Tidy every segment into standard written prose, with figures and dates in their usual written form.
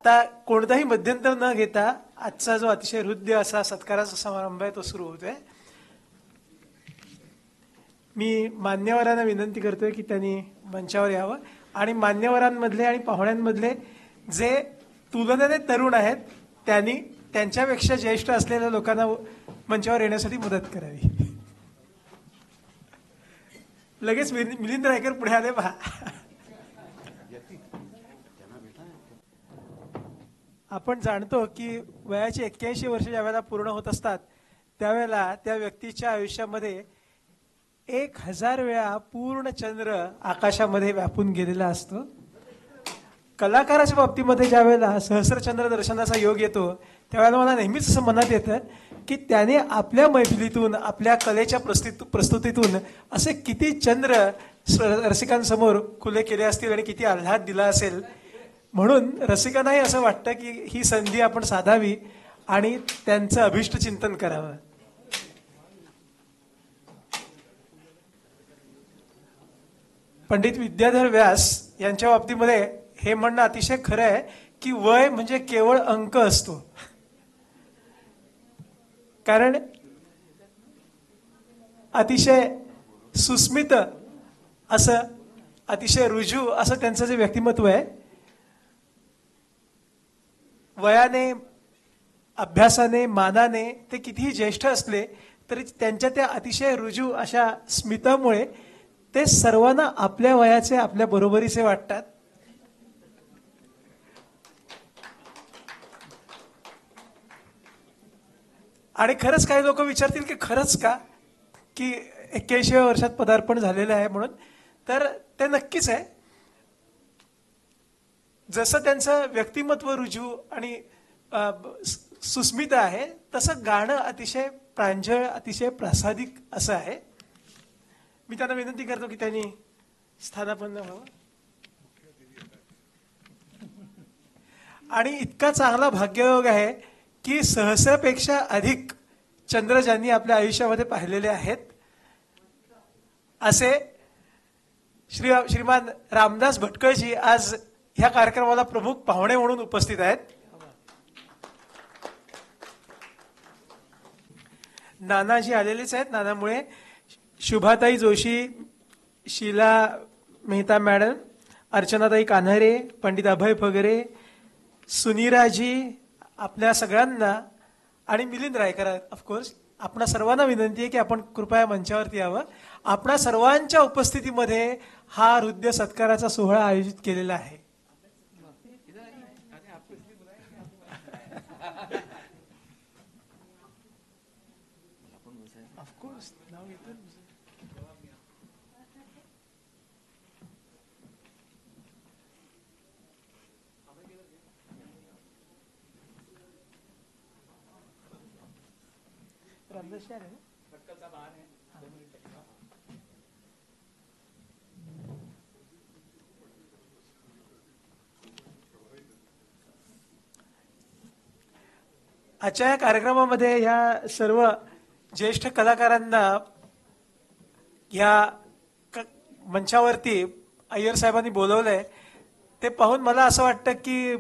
आता कोणताही मध्यंतर न घेता आजचा जो अतिशय हृद्य असा सत्काराचा समारंभ आहे तो सुरू होतोय. मी मान्यवरांना विनंती करतोय की त्यांनी मंचावर यावं आणि मान्यवरांमधले आणि पाहुण्यांमधले जे तुलनेने तरुण आहेत त्यांनी त्यांच्यापेक्षा ज्येष्ठ असलेल्या लोकांना मंचावर येण्यासाठी मदत करावी. लगेच मिलिंद रायकर पुढे आले पहा. आपण जाणतो की वयाची 81 वर्ष ज्यावेळेला पूर्ण होत असतात त्यावेळेला त्या व्यक्तीच्या आयुष्यामध्ये 1000 वेळा पूर्ण चंद्र आकाशामध्ये व्यापून गेलेला असतो. कलाकाराच्या बाबतीमध्ये ज्यावेळेला सहस्रचंद्र दर्शनाचा योग येतो त्यावेळेला मला नेहमीच असं मनात येतं की त्याने आपल्या मैफिलीतून आपल्या कलेच्या प्रस्तुतीतून असे किती चंद्र रसिकांसमोर खुले केले असतील आणि किती आल्हाद दिला असेल. म्हणून रसिकांनाही असं वाटतं की ही संधी आपण साधावी आणि त्यांचं अभिष्ट चिंतन करावं. पंडित विद्याधर व्यास यांच्या बाबतीमध्ये हे म्हणणं अतिशय खरं आहे की वय म्हणजे केवळ अंक असतो. कारण अतिशय सुस्मित असं अतिशय रुजू असं त्यांचं जे व्यक्तिमत्व आहे, वयाने अभ्यासाने मानाने ते कितीही ज्येष्ठ असले तरी त्यांच्या त्या अतिशय रुजू अशा स्मितामुळे ते सर्वांना आपल्या वयाचे आपल्या बरोबरीचे वाटतात. आणि खरंच काही लोक विचारतील की खरंच का की 81व्या वर्षात पदार्पण झालेलं आहे म्हणून, तर ते नक्कीच आहे. जसं त्यांचं व्यक्तिमत्व रुजू आणि सुस्मित आहे तसं गाणं अतिशय प्रांजळ अतिशय प्रासादिक असं आहे. मी त्यांना विनंती करतो की त्यांनी स्थानापन्न व्हावं. आणि इतका चांगला भाग्ययोग आहे की सहस्रापेक्षा अधिक चंद्र ज्यांनी आपल्या आयुष्यामध्ये पाहिलेले आहेत असे श्रीमान रामदास भटकळजी आज ह्या कार्यक्रमाला प्रमुख पाहुणे म्हणून उपस्थित आहेत. नानाजी आलेलेच आहेत. नानामुळे शुभाताई जोशी, शीला मेहता मॅडम, अर्चनाताई कान्हारे, पंडित अभय फगरे, सुनीराजी, आपल्या सगळ्यांना आणि मिलिंद रायकर ऑफकोर्स आपणा सर्वांना विनंती आहे की आपण कृपया मंचावरती यावं. आपणा सर्वांच्या उपस्थितीमध्ये हा हृदय सत्काराचा सोहळा आयोजित केलेला आहे. ऑफकोर्स नाव येतं. आजच्या या कार्यक्रमामध्ये ह्या सर्व ज्येष्ठ कलाकारांना ह्या मंचावरती अय्यर साहेबांनी बोलवलंय ते पाहून मला असं वाटतं की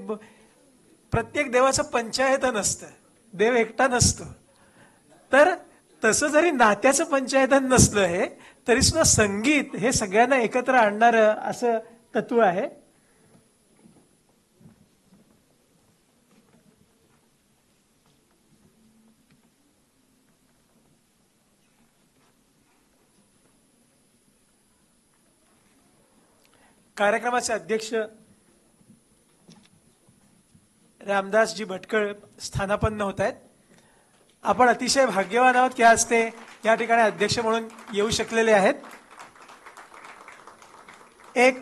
प्रत्येक देवाचं पंचायत नसतं, देव एकटा नसतो. तर तसं जरी नात्याचं पंचायतन नसलं हे तरी सुद्धा संगीत हे सगळ्यांना एकत्र आणणारं असं तत्व आहे. कार्यक्रमाचे अध्यक्ष रामदासजी भटकळ स्थानापन्न होत आहेत. आपण अतिशय भाग्यवान आहोत की आज ते या ठिकाणी अध्यक्ष म्हणून येऊ शकलेले आहेत. एक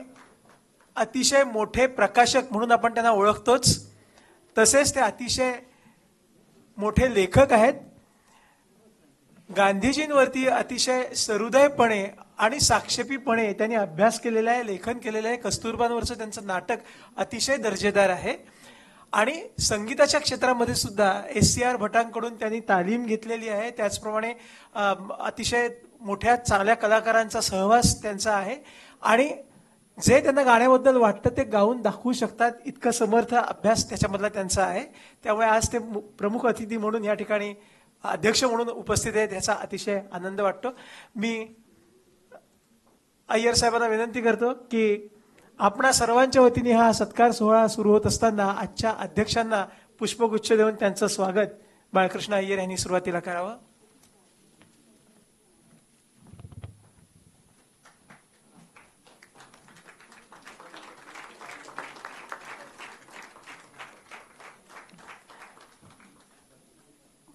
अतिशय मोठे प्रकाशक म्हणून आपण त्यांना ओळखतोच, तसेच ते अतिशय मोठे लेखक आहेत. गांधीजींवरती अतिशय सहृदयपणे आणि साक्षेपीपणे त्यांनी अभ्यास केलेला आहे, लेखन केलेलं आहे. कस्तुरबांवरचं त्यांचं नाटक अतिशय दर्जेदार आहे. आणि संगीताच्या क्षेत्रामध्ये सुद्धा SCR भटांकडून त्यांनी तालीम घेतलेली आहे. त्याचप्रमाणे अतिशय मोठ्या चांगल्या कलाकारांचा सहवास त्यांचा आहे. आणि जे त्यांना गाण्याबद्दल वाटतं ते गाऊन दाखवू शकतात, इतकं समर्थ अभ्यास त्याच्यामधला त्यांचा आहे. त्यामुळे आज ते प्रमुख अतिथी म्हणून या ठिकाणी अध्यक्ष म्हणून उपस्थित आहेत, याचा अतिशय आनंद वाटतो. मी अय्यर साहेबांना विनंती करतो की आपणा सर्वांच्या वतीने हा सत्कार सोहळा सुरू होत असताना आजच्या अध्यक्षांना पुष्पगुच्छ देऊन त्यांचं स्वागत बाळकृष्ण अय्यर यांनी सुरुवातीला करावं.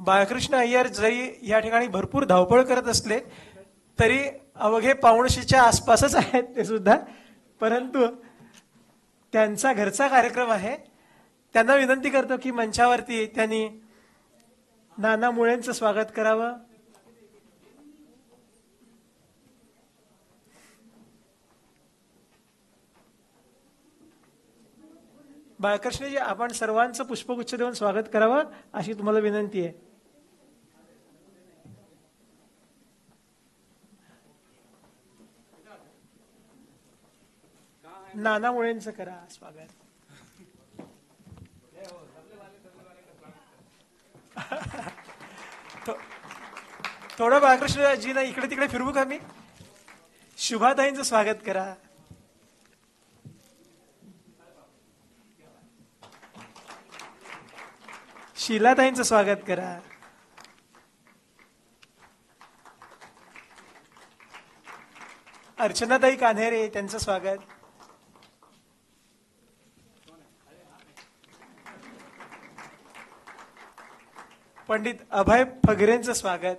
बाळकृष्ण अय्यर जरी या ठिकाणी भरपूर धावपळ करत असले तरी अवघे पावणशीच्या आसपासच आहेत ते सुद्धा, परंतु त्यांचा घरचा कार्यक्रम आहे. त्यांना विनंती करतो की मंचावरती त्यांनी नाना मुळेंचं स्वागत करावं. बाळकृष्णजी, आपण सर्वांचं पुष्पगुच्छ देऊन स्वागत करावं अशी तुम्हाला विनंती आहे. नाना मुळेंचं करा स्वागत. थोडं बाळकृष्णजींना इकडे तिकडे फिरवू का मी? शुभाताईंचं स्वागत करा. शीलाताईंचं स्वागत करा. अर्चनाताई कान्हेरे त्यांचं स्वागत. पंडित अभय फगरेंचं स्वागत.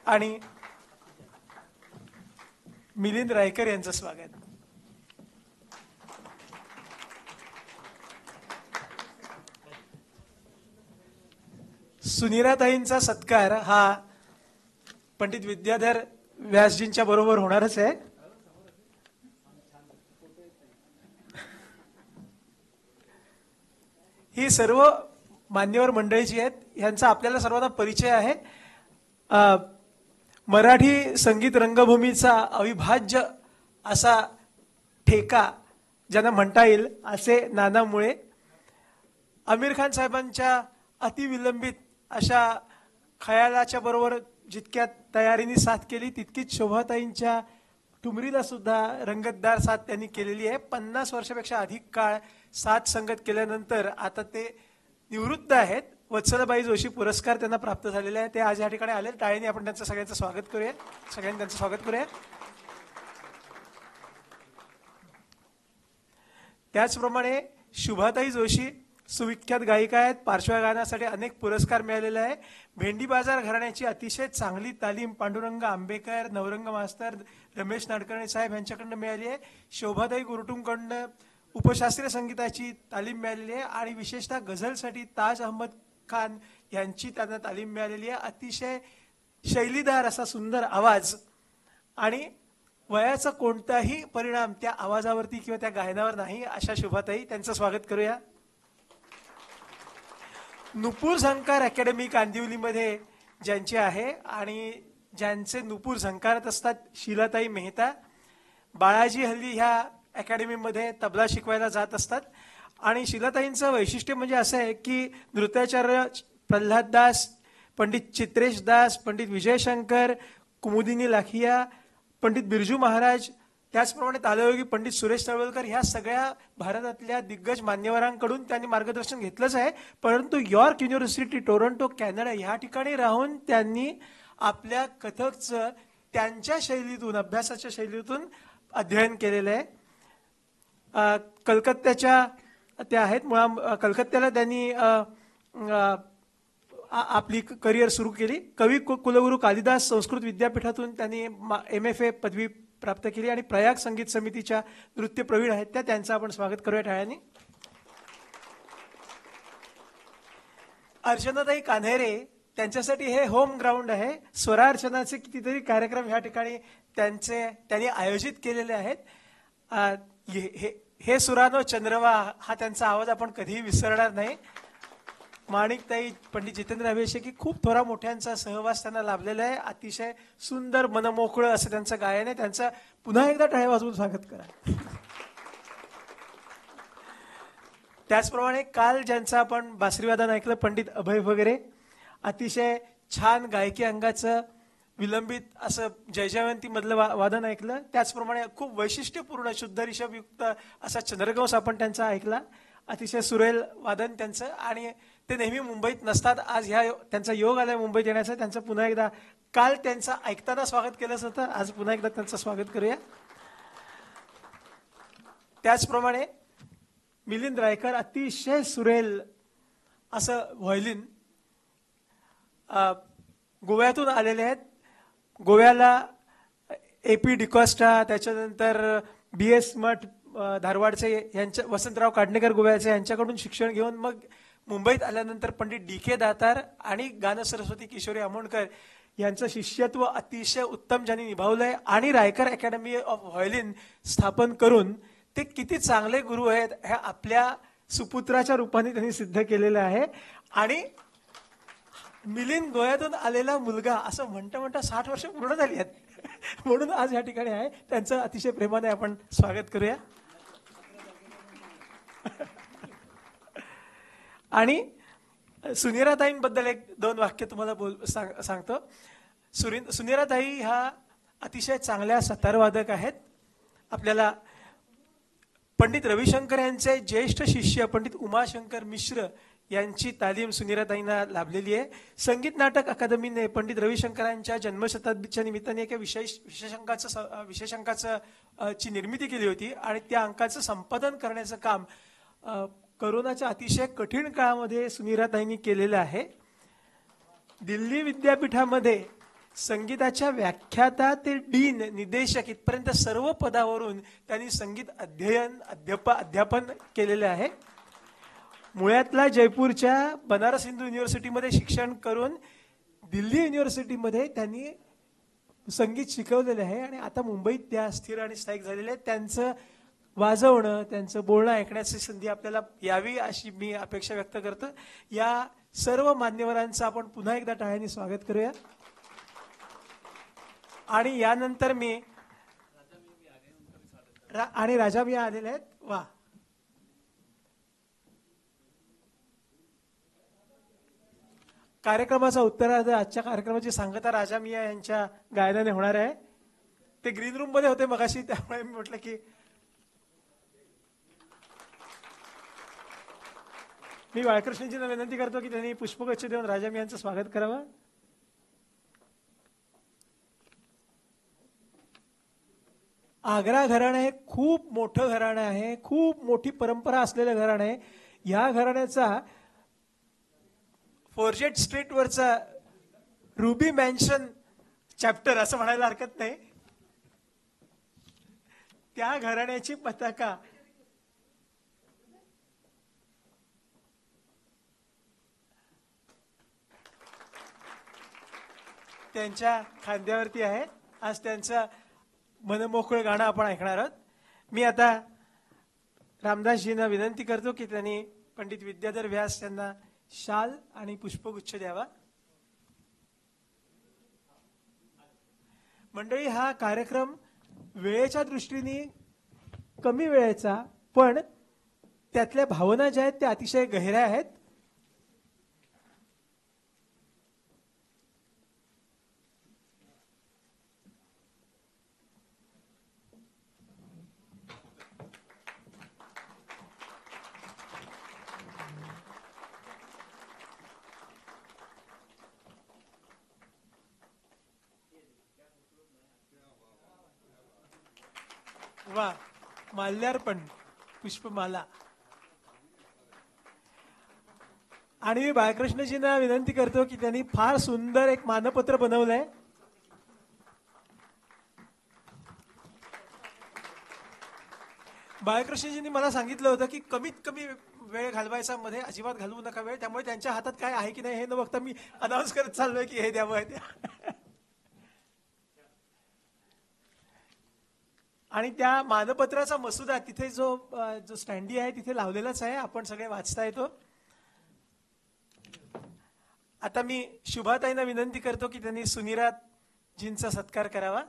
आणि मिलिंद रायकर यांचं स्वागत. सुनीराताईंचा सत्कार हा पंडित विद्याधर व्यासजींच्या बरोबर होणारच आहे. ही सर्व मान्यवर मंडळी जी आहेत यांचा आपल्याला सर्वांना परिचय आहे. मराठी संगीत रंगभूमीचा अविभाज्य असा ठेका ज्यांना म्हणता येईल असे नाना मुळे, आमिर खान साहेबांच्या अतिविलंबित अशा खयालाच्या बरोबर जितक्या तयारीने साथ केली तितकीच शोभाताईंच्या ठुमरीला सुद्धा रंगतदार साथ त्यांनी केलेली आहे. 50 वर्षापेक्षा अधिक काळ साथ संगत केल्यानंतर आता ते निवृत्त आहेत. वत्सलाबाई जोशी पुरस्कार त्यांना प्राप्त झालेला आहे. ते आज या ठिकाणी आले. टाळीने आपण त्यांचं सगळ्यांचं स्वागत करूया. सगळ्यांनी त्यांचं स्वागत करूया. त्याचप्रमाणे शुभाताई जोशी सुविख्यात गायिका आहेत. पार्श्वगायनासाठी अनेक पुरस्कार मिळालेले आहे. भेंडी बाजार घराण्याची अतिशय चांगली तालीम पांडुरंग आंबेकर, नवरंग मास्तर, रमेश नाडकर्णी साहेब यांच्याकडनं मिळाली आहे. शोभाताई गुरटूंकडनं उपशास्त्रीय संगीताची तालीम मिळालेली आहे आणि विशेषतः गझलसाठी ताज अहमद खान यांची त्यांना तालीम मिळालेली आहे. अतिशय शैलीदार असा सुंदर आवाज आणि वयाचा कोणताही परिणाम त्या आवाजावरती किंवा त्या गायनावर नाही अशा शुभाताई, त्यांचं स्वागत करूया. नुपूर झंकार अकॅडमी कांदिवलीमध्ये ज्यांचे आहे आणि ज्यांचे नुपूर झंकारत असतात शीलाताई मेहता. बाळाजी हल्ली ह्या अकॅडमीमध्ये तबला शिकवायला जात असतात. आणि शीलाताईंचं वैशिष्ट्य म्हणजे असं आहे की नृत्याचार्य प्रल्हाद दास, पंडित चित्रेश दास, पंडित विजयशंकर, कुमुदिनी लाखिया, पंडित बिरजू महाराज, त्याचप्रमाणे तालयोगी पंडित सुरेश तळवलकर ह्या सगळ्या भारतातल्या दिग्गज मान्यवरांकडून त्यांनी मार्गदर्शन घेतलंच आहे. परंतु यॉर्क युनिव्हर्सिटी टोरंटो कॅनडा ह्या ठिकाणी राहून त्यांनी आपल्या कथकचं त्यांच्या शैलीतून, अभ्यासाच्या शैलीतून अध्ययन केलेलं आहे. कलकत्त्याच्या त्या आहेत. कलकत्त्याला त्यांनी आपली करिअर सुरू केली. कवी कुलगुरू कालिदास संस्कृत विद्यापीठातून त्यांनी MFA पदवी प्राप्त केली आणि प्रयाग संगीत समितीच्या नृत्य प्रवीण आहेत त्या, त्यांचं आपण स्वागत करूया टाळ्यांनी. अर्चनाताई कान्हेरे, त्यांच्यासाठी हे होम ग्राउंड आहे. स्वरार्चनाचे कितीतरी कार्यक्रम ह्या ठिकाणी त्यांनी आयोजित केलेले आहेत. हे सुरानो चंद्रवा हा त्यांचा आवाज आपण कधीही विसरणार नाही. माणिकताई पंडित जितेंद्र अभिषेकी खूप थोरा मोठ्यांचा सहवास त्यांना लाभलेला आहे. अतिशय सुंदर मनमोकळं असं त्यांचं गायन आहे. त्यांचं पुन्हा एकदा टाळ्या वाजवून स्वागत करा. त्याचप्रमाणे काल ज्यांचं आपण बासरीवादन ऐकलं पंडित अभय वगैरे, अतिशय छान गायकी अंगाचं विलंबित असं जयजयवंती मधलं वादन ऐकलं. त्याचप्रमाणे खूप वैशिष्ट्यपूर्ण शुद्ध ऋषभयुक्त असा चंद्रगंश आपण त्यांचा ऐकला. अतिशय सुरेल वादन त्यांचं, आणि ते नेहमी मुंबईत नसतात. आज त्यांचा योग आलाय मुंबईत येण्याचा. त्यांचं पुन्हा एकदा काल त्यांचं ऐकताना स्वागत केलंच होतं, आज पुन्हा एकदा त्यांचं स्वागत करूया. त्याचप्रमाणे मिलिंद रायकर अतिशय सुरेल असं व्हायोलिन गोव्यातून आलेले आहेत. गोव्याला AP डिकॉस्टा, त्याच्यानंतर BS मठ धारवाडचे यांच्या, वसंतराव काडणेकर गोव्याचे यांच्याकडून शिक्षण घेऊन मग मुंबईत आल्यानंतर पंडित DK दातार आणि गान सरस्वती किशोरी आमोणकर यांचं शिष्यत्व अतिशय उत्तम ज्यांनी निभावलंय, आणि रायकर अकॅडमी ऑफ व्हायोलिन स्थापन करून ते किती चांगले गुरु आहेत हे आपल्या सुपुत्राच्या रूपाने त्यांनी सिद्ध केलेलं आहे. आणि मिलिंद गोव्यातून आलेला मुलगा असं म्हणता 60 वर्ष पूर्ण झाली आहेत, म्हणून आज या ठिकाणी आहे. त्यांचं अतिशय प्रेमाने आपण स्वागत करूया. आणि सुनीराताईंबद्दल 1-2 वाक्य तुम्हाला सांगतो. सुनीराताई ह्या अतिशय चांगल्या सतारवादक आहेत. आपल्याला पंडित रविशंकर यांचे ज्येष्ठ शिष्य पंडित उमाशंकर मिश्र यांची तालीम सुनीराताईंना लाभलेली आहे. संगीत नाटक अकादमीने पंडित रविशंकरांच्या जन्मशताब्दीच्या निमित्ताने एका विशेषांकाचं ची निर्मिती केली होती, आणि त्या अंकाचं संपादन करण्याचं काम करोनाच्या अतिशय कठीण काळामध्ये सुनीराताईंनी केलेलं आहे. दिल्ली विद्यापीठामध्ये संगीताच्या व्याख्याता ते डीन, निदेशक इथपर्यंत सर्व पदावरून त्यांनी संगीत अध्यापन केलेलं आहे. मुळातला जयपूरच्या बनारस हिंदू युनिव्हर्सिटीमध्ये शिक्षण करून दिल्ली युनिव्हर्सिटीमध्ये त्यांनी संगीत शिकवलेलं आहे, आणि आता मुंबईत त्या स्थिर आणि स्थायिक झालेले आहेत. त्यांचं वाजवणं, त्यांचं बोलणं ऐकण्याची संधी आपल्याला यावी अशी मी अपेक्षा व्यक्त करतो. या सर्व मान्यवरांचं आपण पुन्हा एकदा टाळ्यांनी स्वागत करूया. आणि यानंतर मी आणि राजा मिया आलेले आहेत. वा, कार्यक्रमाचा उत्तरार्ध आजच्या कार्यक्रमाची सांगता राजा मिया यांच्या गायनाने होणार आहे. ते ग्रीन रूम मध्ये होते मगाशी, त्यामुळे मी म्हटलं की मी बाळकृष्णजींना विनंती करतो की त्यांनी पुष्पगुच्छ देऊन राजा मियांचं स्वागत करावं. आग्रा घराणं हे खूप मोठं घराणं आहे, खूप मोठी परंपरा असलेलं घराणं आहे. या घराण्याचा फॉर्जेट स्ट्रीट वरचा रुबी मॅन्शन चॅप्टर असं म्हणायला हरकत नाही, त्या घराण्याची पताका त्यांच्या खांद्यावरती आहे. आज त्यांचं मनमोकळं गाणं आपण ऐकणार आहोत. मी आता रामदासजींना विनंती करतो की त्यांनी पंडित विद्याधर व्यास यांना शाल आणि पुष्पगुच्छ द्यावा. मंडळी, हा कार्यक्रम वेळेच्या दृष्टीने कमी वेळेचा, पण त्यातल्या भावना ज्या आहेत त्या अतिशय गहिऱ्या आहेत. वा, माल्यार्पण, पुष्पमाला. आणि मी बाळकृष्णजींना विनंती करतो की त्यांनी फार सुंदर एक मानपत्र बनवलंय. बाळकृष्णजींनी मला सांगितलं होतं की कमीत कमी वेळ घालवायचा, मध्ये अजिबात घालवू नका वेळ, त्यामुळे त्यांच्या हातात काय आहे की नाही हे न बघता मी अनाऊन्स करत चाललोय की हे द्यावं द्या. आणि त्या मानपत्राचा मसुदा तिथे जो स्टँडी आहे तिथे लावलेलाच आहे, आपण सगळे वाचता येतो. आता मी शुभाताईंना विनंती करतो की त्यांनी सुनीराजींचा सत्कार करावा.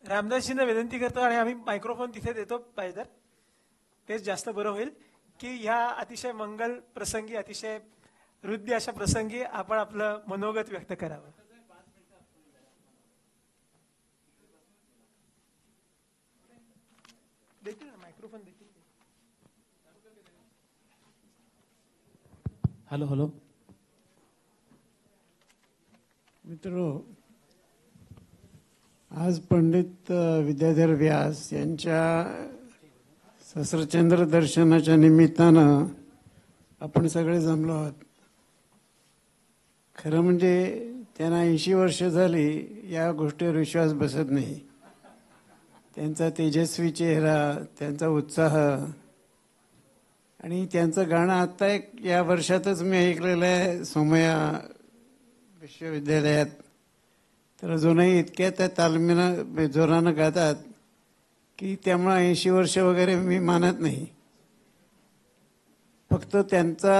रामदासजींना विनंती करतो आणि आम्ही मायक्रोफोन तिथे देतो पाहिजे तर तेच जास्त बरं होईल की ह्या अतिशय मंगल प्रसंगी, अतिशय हृदय अशा प्रसंगी आपण आपलं मनोगत व्यक्त करावं. देतील ना मायक्रोफोन देतील. हॅलो हॅलो मित्रो, आज पंडित विद्याधर व्यास यांच्या सहस्रचंद्र दर्शनाच्या निमित्तानं आपण सगळे जमलो आहोत. खरं म्हणजे त्यांना 80 वर्ष झाली या गोष्टीवर विश्वास बसत नाही. त्यांचा तेजस्वी चेहरा, त्यांचा उत्साह आणि त्यांचं गाणं आत्ता या वर्षातच मी ऐकलेलं आहे सोमया विश्वविद्यालयात. तर अजूनही इतक्या त्या तालमीनं जोरानं गातात की त्यामुळं 80 वर्ष वगैरे मी मानत नाही. फक्त त्यांचा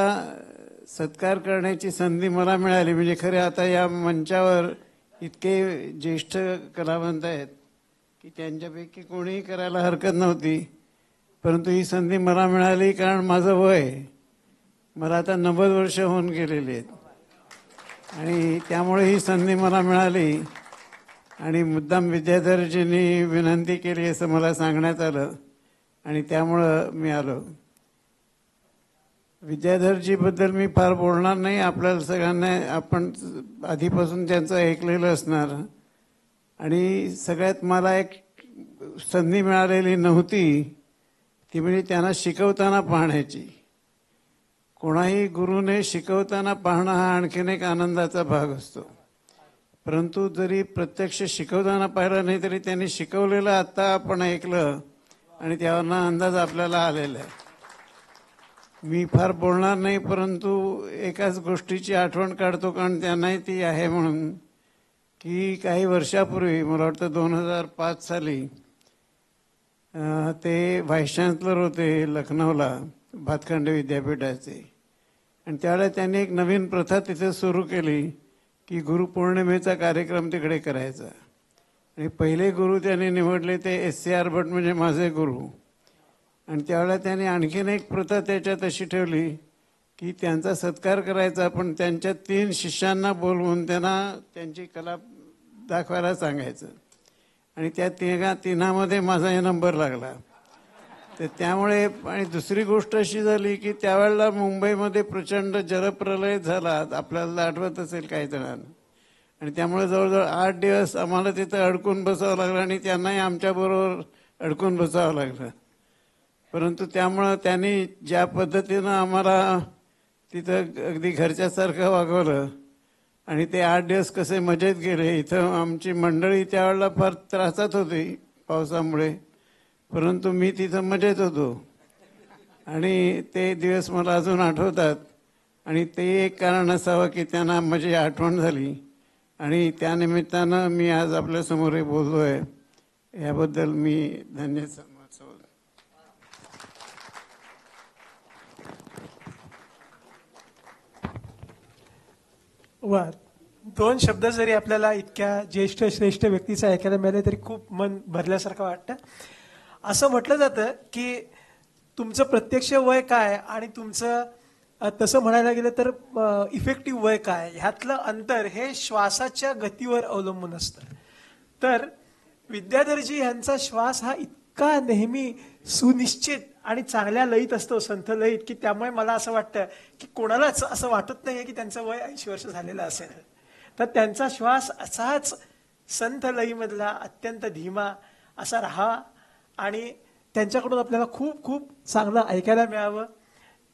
सत्कार करण्याची संधी मला मिळाली म्हणजे खरे आता या मंचावर इतके ज्येष्ठ कलावंत आहेत की त्यांच्यापैकी कोणीही करायला हरकत नव्हती. परंतु ही संधी मला मिळाली कारण माझं वय, मला आता 90 वर्ष होऊन गेलेली आहेत आणि त्यामुळे ही संधी मला मिळाली. आणि मुद्दाम विद्याधरजींनी विनंती केली असं मला सांगण्यात आलं आणि त्यामुळं मी आलो. विद्याधरजीबद्दल मी फार बोलणार नाही. आपल्याला सगळ्यांना आपण आधीपासून त्यांचं ऐकलेलं असणार. आणि सगळ्यात मला एक संधी मिळालेली नव्हती ती म्हणजे त्यांना शिकवताना पाहण्याची. कोणाही गुरुने शिकवताना पाहणं हा आणखीन एक आनंदाचा भाग असतो. परंतु जरी प्रत्यक्ष शिकवताना पाहिलं नाही तरी त्यांनी शिकवलेलं आता आपण ऐकलं आणि त्यावरनं अंदाज आपल्याला आलेला आहे. मी फार बोलणार नाही परंतु एकाच गोष्टीची आठवण काढतो कारण त्यांनाही ती आहे म्हणून की काही वर्षापूर्वी मला वाटतं 2005 साली ते व्हाईस चान्सलर होते लखनौला भातखंडे विद्यापीठाचे. आणि त्यावेळेला त्यांनी एक नवीन प्रथा तिथे सुरू केली की गुरुपौर्णिमेचा कार्यक्रम तिकडे करायचा. आणि पहिले गुरु त्यांनी निवडले ते SCR भट म्हणजे माझे गुरु. आणि त्यावेळेला त्यांनी आणखीन एक प्रथा त्याच्यात अशी ठेवली की त्यांचा सत्कार करायचा पण त्यांच्या 3 शिष्यांना बोलवून त्यांना त्यांची कला दाखवायला सांगायचं. आणि त्या तिन्हामध्ये माझा नंबर लागला. तर त्यामुळे आणि दुसरी गोष्ट अशी झाली की त्यावेळेला मुंबईमध्ये प्रचंड जलप्रलय झाला, आपल्याला आठवत असेल काही जणांना. आणि त्यामुळे जवळजवळ 8 दिवस आम्हाला तिथं अडकून बसावं लागलं आणि त्यांनाही आमच्याबरोबर अडकून बसावं लागलं. परंतु त्यामुळं त्यांनी ज्या पद्धतीनं आम्हाला तिथं अगदी घरच्यासारखं वागवलं आणि ते 8 दिवस कसे मजेत गेले. इथं आमची मंडळी त्यावेळेला फार त्रासात होती पावसामुळे, परंतु मी तिथं मजेत होतो आणि ते दिवस मला अजून आठवतात. आणि ते एक कारण असावं की त्यांना माझी आठवण झाली आणि त्यानिमित्तानं मी आज आपल्यासमोर बोलतोय. याबद्दल मी धन्य समजतो. वा, 2 शब्द जरी आपल्याला इतक्या ज्येष्ठ श्रेष्ठ व्यक्तीचं ऐकायला मिळाले तरी खूप मन भरल्यासारखं वाटतं. असं म्हटलं जातं की तुमचं प्रत्यक्ष वय काय आणि तुमचं तसं म्हणायला गेलं तर इफेक्टिव्ह वय काय ह्यातलं अंतर हे श्वासाच्या गतीवर अवलंबून असतं. तर विद्याधरजी यांचा श्वास हा इतका नेहमी सुनिश्चित आणि चांगल्या लयीत असतो, संथ लयीत, की त्यामुळे मला असं वाटतं की कोणालाच असं वाटत नाही की त्यांचं वय 80 वर्ष झालेलं असेल. तर त्यांचा श्वास असाच संथ लयीमधला अत्यंत धीमा असा राहावा आणि त्यांच्याकडून आपल्याला खूप खूप चांगलं ऐकायला मिळावं.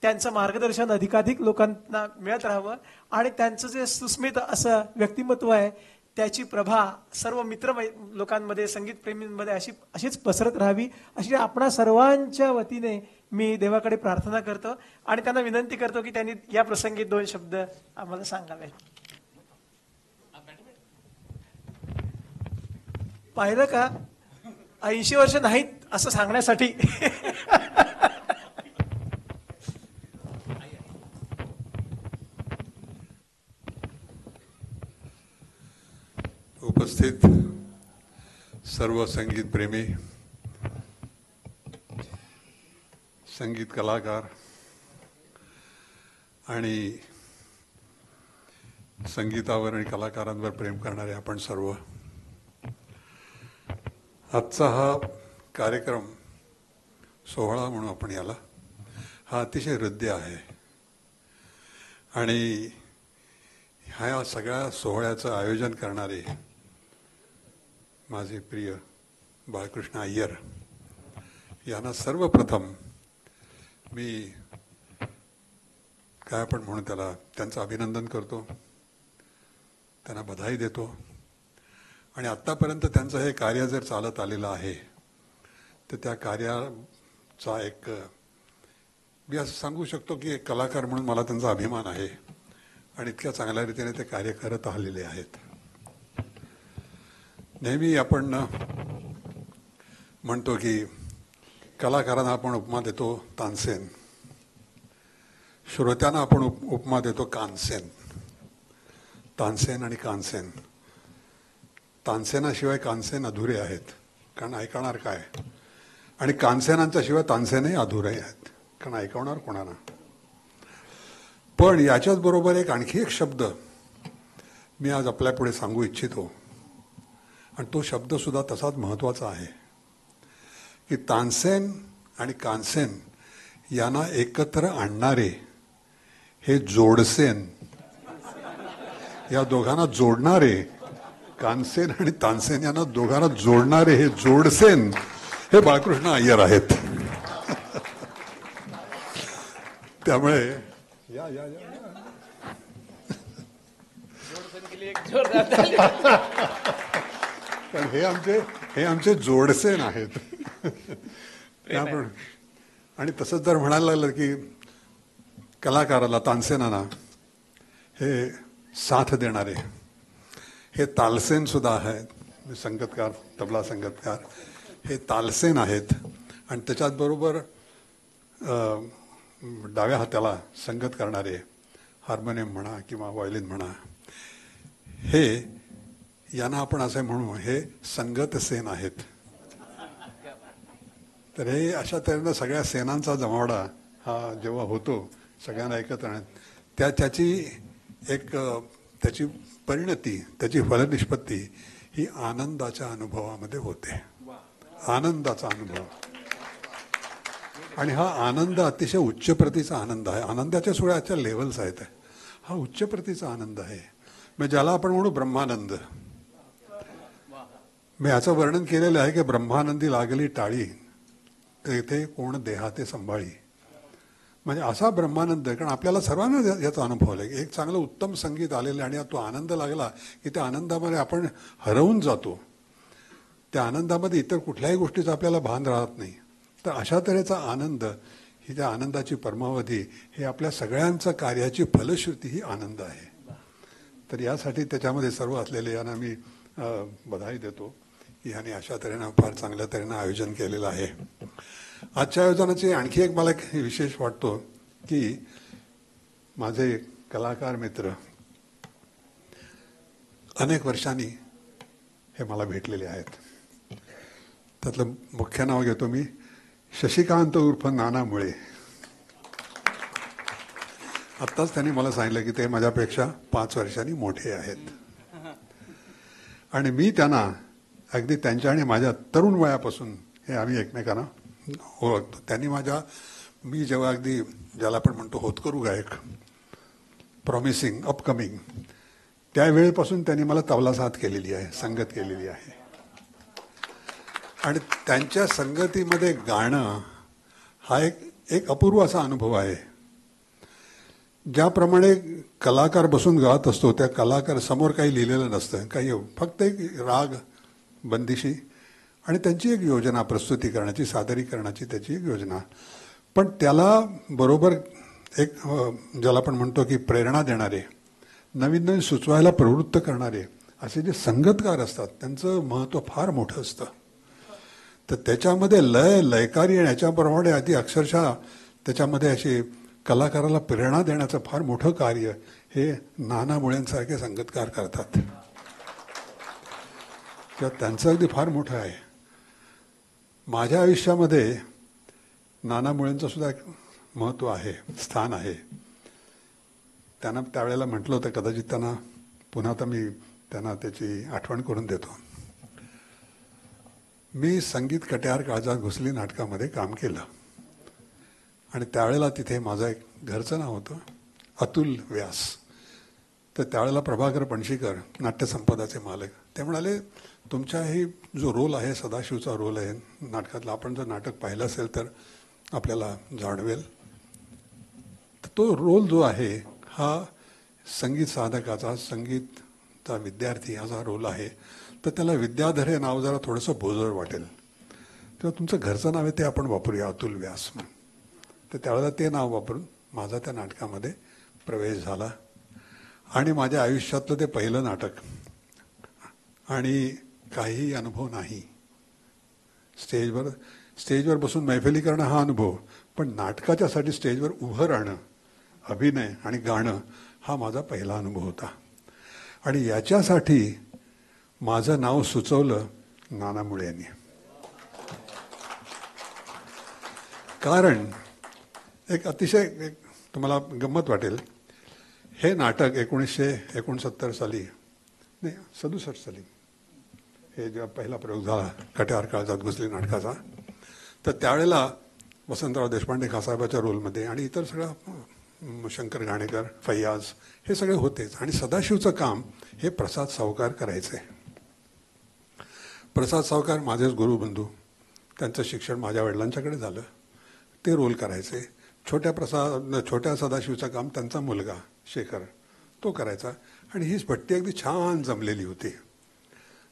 त्यांचं मार्गदर्शन अधिकाधिक लोकांना मिळत राहावं आणि त्यांचं जे सुस्मित असं व्यक्तिमत्व आहे त्याची प्रभा सर्व मित्र लोकांमध्ये, संगीत प्रेमींमध्ये अशीच पसरत राहावी अशी आपणा सर्वांच्या वतीने मी देवाकडे प्रार्थना करतो आणि त्यांना विनंती करतो की त्यांनी या प्रसंगी 2 शब्द आम्हाला सांगावे. पाहिलं का, 80 वर्ष नाहीत असं सांगण्यासाठी. उपस्थित सर्व संगीत प्रेमी, संगीत कलाकार आणि संगीतावर आणि कलाकारांवर प्रेम करणारे आपण सर्व, आजचा हा कार्यक्रम सोहळा म्हणून आपण याला, हा अतिशय हृदय आहे आणि ह्या सगळ्या सोहळ्याचं आयोजन करणारे माझे प्रिय बाळकृष्ण अय्यर यांना सर्वप्रथम मी काय आपण म्हणू त्याला, त्यांचं अभिनंदन करतो, त्यांना बधाई देतो. आणि आत्तापर्यंत त्यांचं हे कार्य जर चालत आलेलं आहे तर त्या कार्याचा एक मी असं सांगू शकतो की एक कलाकार म्हणून मला त्यांचा अभिमान आहे आणि इतक्या चांगल्या रीतीने ते कार्य करत आलेले आहेत. नेहमी आपण म्हणतो की कलाकारांना आपण उपमा देतो तानसेन, श्रोत्यांना आपण उपमा देतो कानसेन. तानसेन आणि कानसेन, तानसेनाशिवाय कानसेन अधुरे आहेत कारण ऐकणार काय, आणि कानसेनांच्या शिवाय तानसेनही अधुरे आहेत कारण ऐकवणार कोणाला. पण याच्याच बरोबर आणखी एक शब्द मी आज आपल्या पुढे सांगू इच्छितो आणि तो शब्द सुद्धा तसाच महत्वाचा आहे की तानसेन आणि कानसेन यांना एकत्र आणणारे हे जोडसेन, या दोघांना जोडणारे कानसेन आणि तानसेन यांना दोघांना जोडणारे हे जोडसेन हे बाळकृष्ण अय्यर आहेत. त्यामुळे या या या पण हे आमचे जोडसेन आहेत. आपण आणि तसंच जर म्हणायला लागलं की कलाकाराला, तानसेनांना हे साथ देणारे हे तालसेन सुद्धा आहेत. संगतकार, तबला संगतकार हे तालसेन आहेत आणि त्याच्याच बरोबर डाव्या हाताला संगत करणारे हार्मोनियम म्हणा किंवा व्हायोलिन म्हणा, हे यांना आपण असं म्हणू हे संगत सेन आहेत. तर हे अशा तऱ्हेनं सगळ्या सेनांचा जमावडा हा जेव्हा होतो सगळ्यांना एकत्र आणत त्याची परिणती, त्याची फलनिष्पत्ती ही आनंदाच्या अनुभवामध्ये होते. आनंदाचा अनुभव, आणि हा आनंद अतिशय उच्च प्रतीचा आनंद आहे. आनंदाच्या सोहळ्याच्या लेवल्स आहेत. हा उच्च प्रतीचा आनंद आहे, म्हणजे ज्याला आपण म्हणू ब्रह्मानंद. मी याचं वर्णन केलेलं आहे की ब्रह्मानंदी लागली टाळी तेथे कोण देहाते संभाळी. म्हणजे असा ब्रह्मानंद, कारण आपल्याला सर्वांना याचा अनुभव आहे. एक चांगलं उत्तम संगीत आलेलं आणि तो आनंद लागला की त्या आनंदामध्ये आपण हरवून जातो. त्या आनंदामध्ये इतर कुठल्याही गोष्टीचं आपल्याला भान राहत नाही. तर अशा तऱ्हेचा आनंद, ही त्या आनंदाची परमावधी, हे आपल्या सगळ्यांच्या कार्याची फलश्रुती ही आनंद आहे. तर यासाठी त्याच्यामध्ये सर्व असलेले यांना मी बधाई देतो. ह्याने अशा तऱ्हेनं फार चांगल्या तऱ्हेनं आयोजन केलेलं आहे. आजच्या आयोजनाचे आणखी एक मला विशेष वाटतो की माझे कलाकार मित्र अनेक वर्षांनी हे मला भेटलेले आहेत. त्यातलं मुख्य नाव घेतो मी, शशिकांत उर्फ नाना मुळे. आत्ताच त्यांनी मला सांगितलं की ते माझ्यापेक्षा 5 वर्षांनी मोठे आहेत आणि मी त्यांना अगदी त्यांच्या आणि माझ्या तरुण वयापासून हे आम्ही एकमेकांना ओळखतो. त्यांनी मी जेव्हा अगदी ज्याला आपण म्हणतो होतकरू गायक, प्रॉमिसिंग, अपकमिंग, त्यावेळेपासून त्यांनी मला तबला साथ केलेली आहे, संगत केलेली आहे. आणि त्यांच्या संगतीमध्ये गाणं हा एक अपूर्व असा अनुभव आहे. ज्याप्रमाणे कलाकार बसून गात असतो, त्या कलाकार समोर काही लिहिलेलं नसतं, काही फक्त एक राग बंदिशी आणि त्यांची एक योजना प्रस्तुती करण्याची, सादरीकरणाची त्याची एक योजना. पण त्याला बरोबर एक ज्याला आपण म्हणतो की प्रेरणा देणारे, नवीन नवीन सुचवायला प्रवृत्त करणारे असे जे संगतकार असतात त्यांचं महत्त्व फार मोठं असतं. तर त्याच्यामध्ये लयकारी आणि याच्याप्रमाणे आधी अक्षरशः त्याच्यामध्ये अशी कलाकाराला प्रेरणा देण्याचं फार मोठं कार्य हे नाना मुळ्यांसारखे संगीतकार करतात. किंवा त्यांचं अगदी फार मोठं आहे. माझ्या आयुष्यामध्ये नाना मुळ्यांचं सुद्धा एक महत्त्व आहे, स्थान आहे. त्यांना त्यावेळेला म्हटलं होतं, कदाचित त्यांना पुन्हा तर मी त्यांना त्याची आठवण करून देतो. मी संगीत कट्यार काळजात घुसली नाटकामध्ये काम केलं आणि त्यावेळेला तिथे माझं एक घरचं नाव होतं अतुल व्यास. तर त्यावेळेला प्रभाकर पणशीकर नाट्यसंपदाचे मालक ते म्हणाले, तुमचाही जो रोल आहे सदाशिवचा रोल आहे नाटकातला, आपण जर नाटक पाहिलं असेल तर आपल्याला जाणवेल. तर तो रोल जो आहे हा संगीत साधकाचा, संगीतचा विद्यार्थी असा रोल आहे. तर त्याला विद्याधर हे नाव जरा थोडंसं बोजर वाटेल, तेव्हा तुमचं घरचं नाव आहे ते आपण वापरूया, अतुल व्यास. तर त्यावेळेला ते नाव वापरून माझा त्या नाटकामध्ये प्रवेश झाला आणि माझ्या आयुष्यातलं ते पहिलं नाटक. आणि काहीही अनुभव नाही, स्टेजवर बसून मैफिली करणं हा अनुभव, पण नाटकाच्यासाठी स्टेजवर उभं राहणं, अभिनय आणि गाणं हा माझा पहिला अनुभव होता. आणि याच्यासाठी माझं नाव सुचवलं नाना मुळे यांनी. कारण एक अतिशय तुम्हाला गंमत वाटेल, हे नाटक 1969 साली नाही 67 साली हे जेव्हा पहिला प्रयोग झाला कट्यार काळजात घुसली नाटकाचा, तर त्यावेळेला वसंतराव देशपांडे खासाहेबाच्या रोलमध्ये आणि इतर सगळं शंकर घाणेकर, फैयाज हे सगळे होतेच. आणि सदाशिवचं काम हे प्रसाद सावकार करायचे. प्रसाद सावकार माझेच गुरुबंधू, त्यांचं शिक्षण माझ्या वडिलांच्याकडे झालं, ते रोल करायचे. छोट्या सदाशिवचं काम त्यांचा मुलगा शेखर तो करायचा. आणि हीच भट्टी अगदी छान जमलेली होती.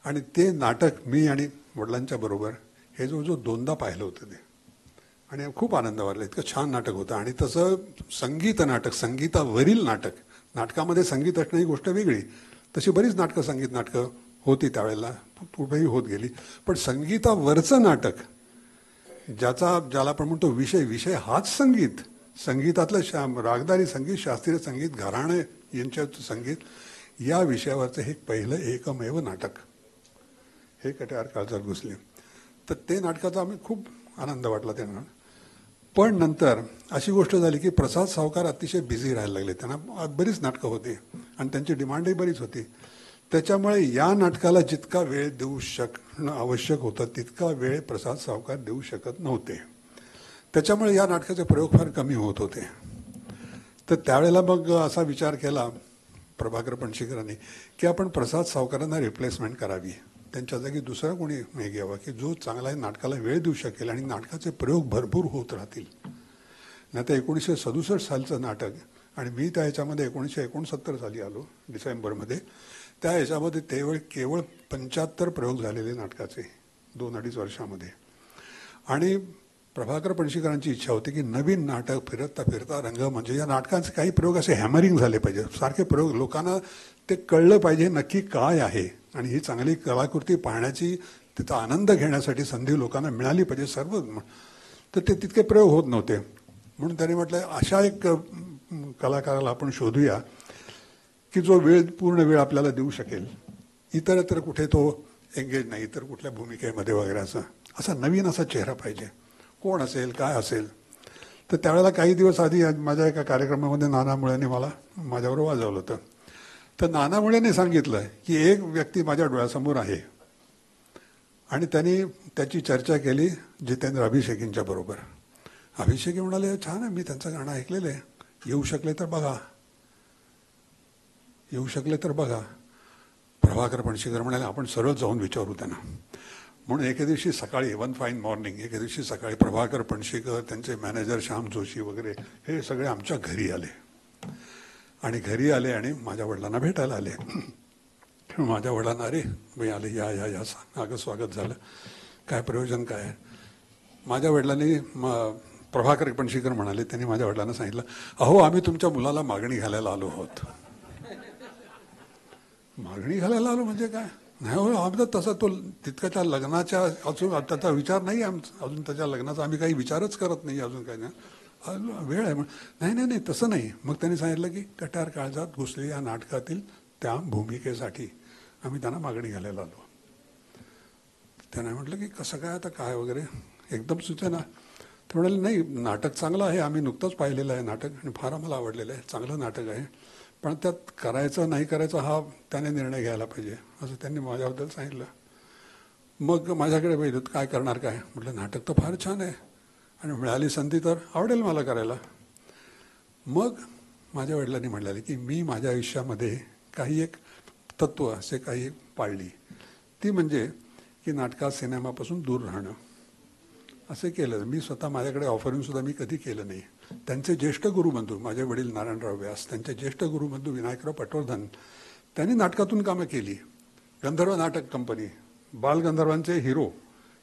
आणि ते नाटक मी आणि वडिलांच्या बरोबर हे जो दोनदा पाहिलं होतं ते, आणि खूप आनंद वाटला. इतकं छान नाटक होतं. आणि तसं संगीत नाटक, संगीतावरील नाटक, नाटकामध्ये संगीत असणं ही गोष्ट वेगळी, तशी बरीच नाटकं, संगीत नाटकं होती त्यावेळेला, पुढेही होत गेली. पण संगीतावरचं नाटक ज्याला आपण म्हणतो विषय हाच संगीत, संगीतातलं रागदारी संगीत, शास्त्रीय संगीत, घराणे यांच्याचं संगीत, या विषयावरचं हे पहिलं एकमेव नाटक हे कट्यार काळजात घुसले. तर ते नाटकाचा आम्ही खूप आनंद वाटला त्यांना. पण नंतर अशी गोष्ट झाली की प्रसाद सावकार अतिशय बिझी राहायला लागले. त्यांना बरीच नाटकं होती आणि त्यांची डिमांडही बरीच होती. त्याच्यामुळे या नाटकाला जितका वेळ देऊ शकणं आवश्यक होतं तितका वेळ प्रसाद सावकार देऊ शकत नव्हते. त्याच्यामुळे या नाटकाचे प्रयोग फार कमी होत होते. तर त्यावेळेला मग असा विचार केला प्रभाकर पणशीकरांनी की आपण प्रसाद सावकारांना रिप्लेसमेंट करावी, त्यांच्या जागी दुसरा कोणी हे घ्यावा की जो चांगला नाटकाला वेळ देऊ शकेल आणि नाटकाचे प्रयोग भरपूर होत राहतील. नाही तर 1967 सालचं नाटक आणि मी त्या ह्याच्यामध्ये 1969 साली आलो डिसेंबरमध्ये. त्या ह्याच्यामध्ये केवळ 75 प्रयोग झालेले नाटकाचे 2-2.5 वर्षामध्ये. आणि प्रभाकर पणशीकरांची इच्छा होती की नवीन नाटक फिरता फिरता रंग, म्हणजे या नाटकांचे काही प्रयोग असे हॅमरिंग झाले पाहिजे, सारखे प्रयोग, लोकांना ते कळलं पाहिजे नक्की काय आहे आणि ही चांगली कलाकृती पाहण्याची, तिचा आनंद घेण्यासाठी संधी लोकांना मिळाली पाहिजे सर्व. तर ते तितके प्रयोग होत नव्हते. म्हणून त्यांनी म्हटलं अशा एक कलाकाराला आपण शोधूया की जो पूर्ण वेळ आपल्याला देऊ शकेल, इतरत्र कुठे तो एंगेज नाही, इतर कुठल्या भूमिकेमध्ये वगैरे असा नवीन असा चेहरा पाहिजे. कोण असेल, काय असेल. तर त्यावेळेला काही दिवस आधी माझ्या एका कार्यक्रमामध्ये नाना मुळेंनी मला माझ्याबरोबर वाजवलं होतं. तर नाना मुळेंनी सांगितलं की एक व्यक्ती माझ्या डोळ्यासमोर आहे आणि त्यांनी त्याची चर्चा केली जितेंद्र अभिषेकींच्या बरोबर. अभिषेकी म्हणाले छान आहे, मी त्यांचं गाणं ऐकलेलं आहे, येऊ शकले तर बघा. येऊ शकले तर बघा. प्रभाकर पणशीकर म्हणाले आपण सरळ जाऊन विचारू त्यांना. म्हणून एके दिवशी सकाळी, वन फाईन मॉर्निंग, एके दिवशी सकाळी प्रभाकर पणशीकर, त्यांचे मॅनेजर श्याम जोशी वगैरे हे सगळे आमच्या घरी आले. आणि घरी आले आणि माझ्या वडिलांना भेटायला आले. माझ्या वडिलांना, अरे मी आले, या या या, अगं स्वागत झालं, काय प्रयोजन काय आहे. माझ्या वडिलांनी प्रभाकर पणशीकर म्हणाले, त्यांनी माझ्या वडिलांना सांगितलं, अहो आम्ही तुमच्या मुलाला मागणी घालायला आलो आहोत. मागणी घालायला आलो म्हणजे काय? नाही हो, आमचा तसा तो तितकाच्या लग्नाच्या अजून त्याचा विचार नाही अजून त्याच्या लग्नाचा आम्ही काही विचारच करत नाही अजून काही नाही, वेळ आहे. नाही नाही नाही तसं नाही. मग त्यांनी सांगितलं की कट्यार काळजात घुसले या नाटकातील त्या भूमिकेसाठी आम्ही त्यांना मागणी घालायला आलो. त्याने म्हटलं की कसं काय आता काय वगैरे, एकदम सुचेना. ते म्हणाले नाही नाटक चांगलं आहे, आम्ही नुकतंच पाहिलेलं आहे नाटक आणि फार आम्हाला आवडलेलं आहे, चांगलं नाटक आहे, पण त्यात करायचं नाही करायचं हा त्याने निर्णय घ्यायला पाहिजे असं त्यांनी माझ्याबद्दल सांगितलं. मग माझ्याकडे बघितलं काय करणार काय. म्हटलं नाटक तर फार छान आहे आणि मिळाली संधी तर आवडेल मला करायला. मग माझ्या वडिलांनी म्हणाले की मी माझ्या आयुष्यामध्ये काही एक तत्त्व असे काही पाळली, ती म्हणजे की नाटकात सिनेमापासून दूर राहणं. असं केलं मी स्वतः. माझ्याकडे ऑफर सुद्धा मी कधी केलं नाही. त्यांचे ज्येष्ठ गुरुबंधू, माझे वडील नारायणराव व्यास, त्यांचे ज्येष्ठ गुरुबंधू विनायकराव पटवर्धन, त्यांनी नाटकातून कामं केली. गंधर्व नाटक कंपनी, बालगंधर्वांचे हिरो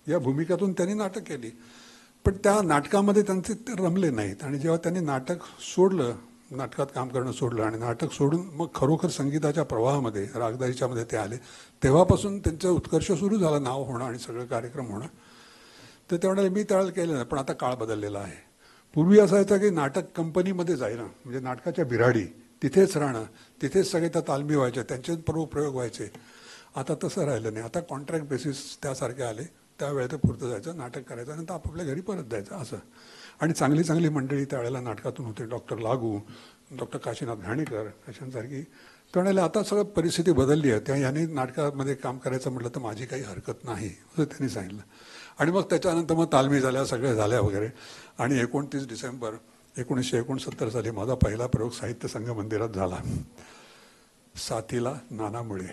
या भूमिकातून त्यांनी नाटक केली. पण त्या नाटकामध्ये त्यांचे ते रमले नाहीत आणि जेव्हा त्यांनी नाटक सोडलं, नाटकात काम करणं सोडलं आणि नाटक सोडून मग खरोखर संगीताच्या प्रवाहामध्ये रागदारीच्यामध्ये ते आले, तेव्हापासून त्यांचं उत्कर्ष सुरू झालं, नाव होणं आणि सगळं कार्यक्रम होणं. तर ते म्हणाले मी त्यावेळेला केलं नाही, पण आता काळ बदललेला आहे. पूर्वी असायचं की नाटक कंपनीमध्ये जायनं म्हणजे नाटकाच्या बिराडी तिथेच राहणं, तिथेच सगळे त्या तालमी व्हायच्या, त्यांचेच प्रयोग व्हायचे. आता तसं राहिलं नाही. आता कॉन्ट्रॅक्ट बेसिस त्यासारखे आले, त्यावेळेला ते पुरतं जायचं, नाटक करायचं आणि आपापल्या घरी परत जायचं असं. आणि चांगली चांगली मंडळी त्यावेळेला नाटकातून होते. डॉक्टर लागू, डॉक्टर काशीनाथ घाणेकर अशांसारखी. तर म्हणाले आता सगळं परिस्थिती बदलली आहे, त्या यांनी नाटकामध्ये काम करायचं म्हटलं तर माझी काही हरकत नाही असं त्यांनी सांगितलं. आणि मग त्याच्यानंतर मग तालमी झाल्या, सगळ्या झाल्या वगैरे. आणि 29 डिसेंबर 1969 साली माझा पहिला प्रयोग साहित्य संघ मंदिरात झाला, साथीला नाना मुळे.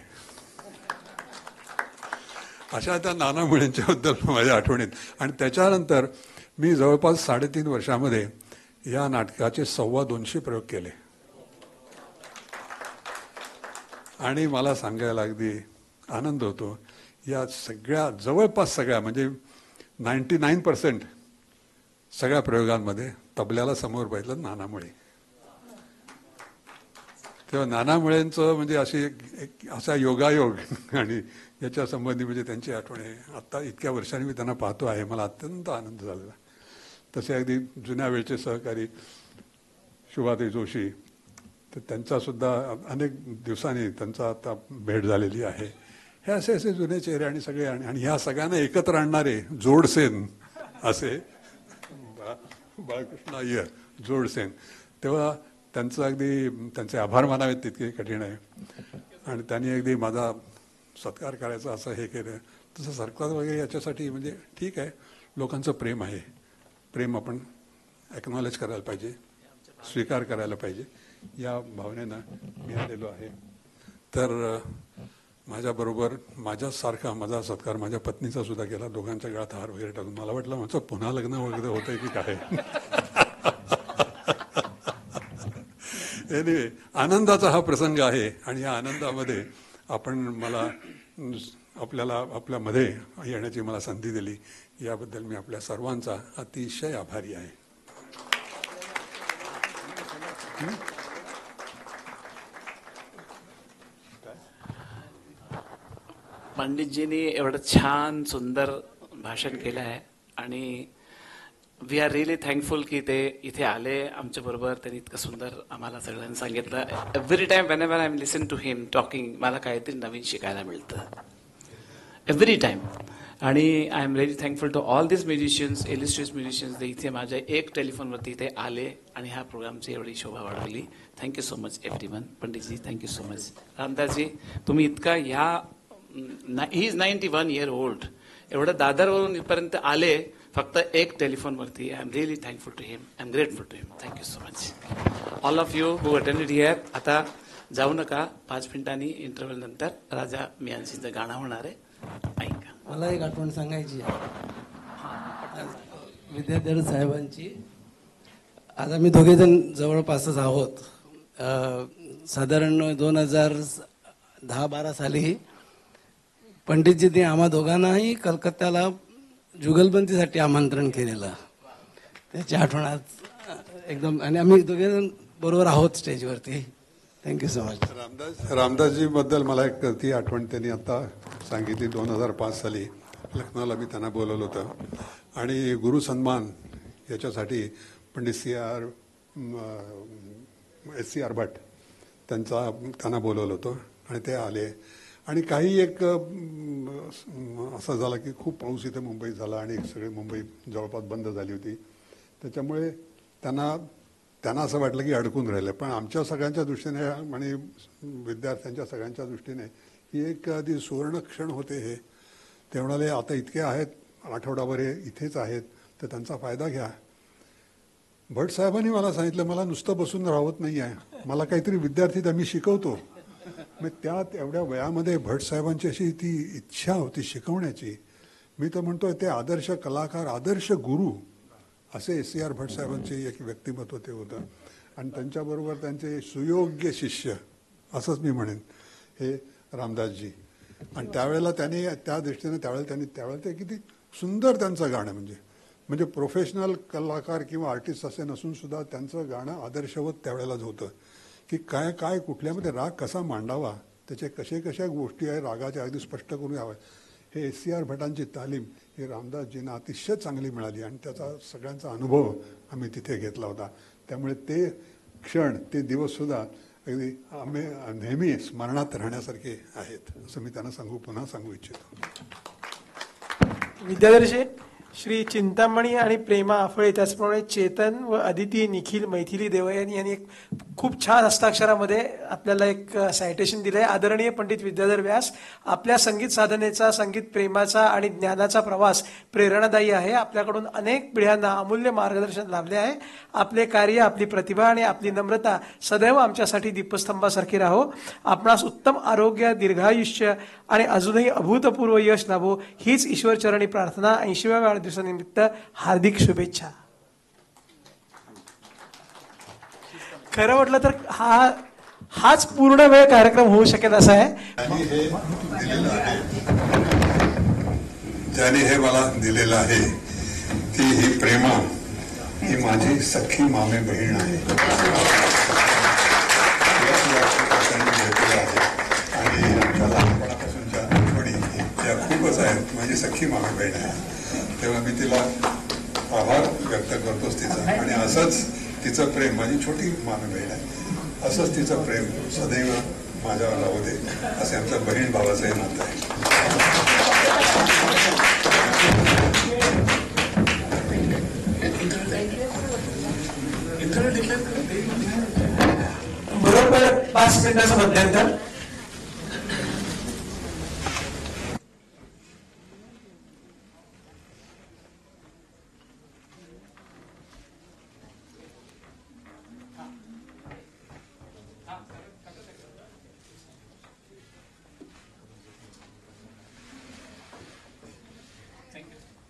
अशा त्या नाना मुळेंच्याबद्दल माझ्या आठवणीत. आणि त्याच्यानंतर मी जवळपास 3.5 वर्षामध्ये या नाटकाचे 250 प्रयोग केले. आणि मला सांगायला अगदी आनंद होतो, या सगळ्या जवळपास सगळ्या म्हणजे 99% सगळ्या प्रयोगांमध्ये तबल्याला समोर पाहिलं नाना मुळे. तेव्हा नाना मुळेंचं म्हणजे अशी असा योगायोग आणि याच्या संबंधी म्हणजे त्यांची आठवणी आत्ता इतक्या वर्षांनी मी त्यांना पाहतो आहे, मला अत्यंत आनंद झालेला. तसे अगदी जुन्या वेळचे सहकारी शुभाताई जोशी, तर त्यांचासुद्धा अनेक दिवसांनी त्यांचा आता भेट झालेली आहे. हे असे असे जुने चेहरे आणि सगळे आणि ह्या सगळ्यांना एकत्र आणणारे जोडसेन असे बाळकृष्ण अय्यर जोडसेन. तेव्हा त्यांचं अगदी त्यांचे आभार मानावेत तितके कठीण आहे. आणि त्यांनी अगदी माझा सत्कार करायचा असं हे केलं. तसं सरकार वगैरे याच्यासाठी म्हणजे ठीक आहे, लोकांचं प्रेम आहे, प्रेम आपण ॲक्नॉलेज करायला पाहिजे, स्वीकार करायला पाहिजे, या भावनेनं मी आलेलो आहे. तर माझ्याबरोबर माझ्यासारखा माझा सत्कार माझ्या पत्नीचा सुद्धा केला, दोघांच्या गळ्यात हार वगैरे टाकून. मला वाटलं माझं पुन्हा लग्न वगैरे होतंय की काय. एनिवे, आनंदाचा हा प्रसंग आहे आणि या आनंदामध्ये आपल्याला आपल्यामध्ये येण्याची मला संधी दिली, याबद्दल मी आपल्या सर्वांचा अतिशय आभारी आहे. पंडितजींनी एवढं छान सुंदर भाषण केलं आहे आणि वी आर रिअली थँकफुल की ते इथे आले आमच्या बरोबर. त्यांनी इतकं सुंदर आम्हाला सगळ्यांना सांगितलं. Every time whenever I am listen to him talking, मला काहीतरी नवीन शिकायला मिळतं एव्हरी टाइम. आणि I am really thankful to all this musicians, illustrious musicians. ते इथे माझ्या एक टेलिफोनवरती इथे आले आणि ह्या प्रोग्रामची एवढी शोभा वाढवली. Thank you so much everyone. पंडितजी थँक्यू सो मच. रामदासजी, तुम्ही इतका ह्या ही इज 91 year old, एवढं दादरवरून इथपर्यंत आले फक्त एक टेलिफोनवरती. I am really thankful to him, I am grateful to him. Thank you so much all of you who attended here. आता जाऊ नका, 5 मिनिटांनी इंटरव्हल नंतर राजा मियांसीचं गाणं होणार आहे, ऐका. मला एक आठवण सांगायची आहे विद्याधर साहेबांची. आता मी दोघे जण जवळपासच आहोत. साधारण 2010-12 साली पंडितजींनी आम्हा दोघांनाही कलकत्त्याला जुगलबंदीसाठी आमंत्रण केलेलं. त्याची आठवणात एकदम, आणि आम्ही दोघे जण बरोबर आहोत स्टेजवरती. Thank you so much. रामदासजी बद्दल मला एक ती आठवण त्यांनी आता सांगितली. 2005 साली लखनौला मी त्यांना बोलवलं होतं आणि गुरु सन्मान याच्यासाठी पंडित SCR भट त्यांना बोलवलं होतं आणि ते आले. आणि काही एक असं झालं की खूप पाऊस इथे मुंबईत झाला आणि सगळी मुंबई जवळपास बंद झाली होती. त्याच्यामुळे त्यांना असं वाटलं की अडकून राहिलं. पण आमच्या सगळ्यांच्या दृष्टीने आणि विद्यार्थ्यांच्या सगळ्यांच्या दृष्टीने ही एक आधी सुवर्ण क्षण होते. हे ते म्हणाले आता इतके आहेत, आठवडाभर हे इथेच आहेत, तर त्यांचा फायदा घ्या. भट साहेबांनी मला सांगितलं मला नुसतं बसून राहत नाही आहे, मला काहीतरी विद्यार्थी मी शिकवतो. मग त्या एवढ्या वयामध्ये भट साहेबांची अशी ती इच्छा होती शिकवण्याची. मी तर म्हणतोय ते आदर्श कलाकार, आदर्श गुरु असे SCR भट साहेबांचे एक व्यक्तिमत्व ते होतं. आणि त्यांच्याबरोबर त्यांचे सुयोग्य शिष्य असंच मी म्हणेन हे रामदासजी. आणि त्यावेळेला त्यांनी त्या दृष्टीने त्यावेळेला ते किती सुंदर त्यांचं गाणं, म्हणजे प्रोफेशनल कलाकार किंवा आर्टिस्ट असे नसून सुद्धा त्यांचं गाणं आदर्शवत त्यावेळेलाच होतं की काय कुठल्यामध्ये राग कसा मांडावा, त्याचे कशा गोष्टी आहे रागाच्या अगदी स्पष्ट करून याव्या. हे SCR भटांची तालीम ही रामदासजींना अतिशय चांगली मिळाली आणि त्याचा सगळ्यांचा अनुभव आम्ही तिथे घेतला होता. त्यामुळे ते क्षण, ते दिवससुद्धा अगदी आम्ही नेहमी स्मरणात राहण्यासारखे आहेत असं मी त्यांना पुन्हा सांगू इच्छितो. विद्याधरजी, श्री चिंतामणी आणि प्रेमा आफळे, त्याचप्रमाणे चेतन व अदिती, निखिल, मैथिली देवयानी यांनी एक खूप छान हस्ताक्षरामध्ये आपल्याला एक सायटेशन दिलंय. आदरणीय पंडित विद्याधर व्यास, आपल्या संगीत साधनेचा, संगीत प्रेमाचा आणि ज्ञानाचा प्रवास प्रेरणादायी आहे. आपल्याकडून अनेक पिढ्यांना अमूल्य मार्गदर्शन लाभले आहे. आपले कार्य, आपली प्रतिभा आणि आपली नम्रता सदैव आमच्यासाठी दीपस्तंभासारखी राहो. आपणास उत्तम आरोग्य, दीर्घायुष्य आणि अजूनही अभूतपूर्व यश लाभो हीच ईश्वरचरणी प्रार्थना. 80व्या वाढदिवसानिमित्त हार्दिक शुभेच्छा. खरं म्हटलं तर हाच पूर्ण वेळ कार्यक्रम होऊ शकेल असा आहे. ज्याने हे मला दिलेलं आहे ती ही प्रेमा, ही माझी सख्खी मामे बहीण आहे. आणि आमच्या लहानपणापासूनच्या आठवणी त्या खूपच आहेत. माझी सख्खी मामे बहीण आहे, तेव्हा मी तिला आभार व्यक्त करतोच तिचा. आणि असंच तिचं प्रेम, माझी छोटी मामी बहीण आहे, असंच तिचं प्रेम सदैव माझ्यावर राहू दे, असे आमच्या बहीण भावाचंही नातं आहे. बरोबर 5 मिनिटाचं मध्यंतर.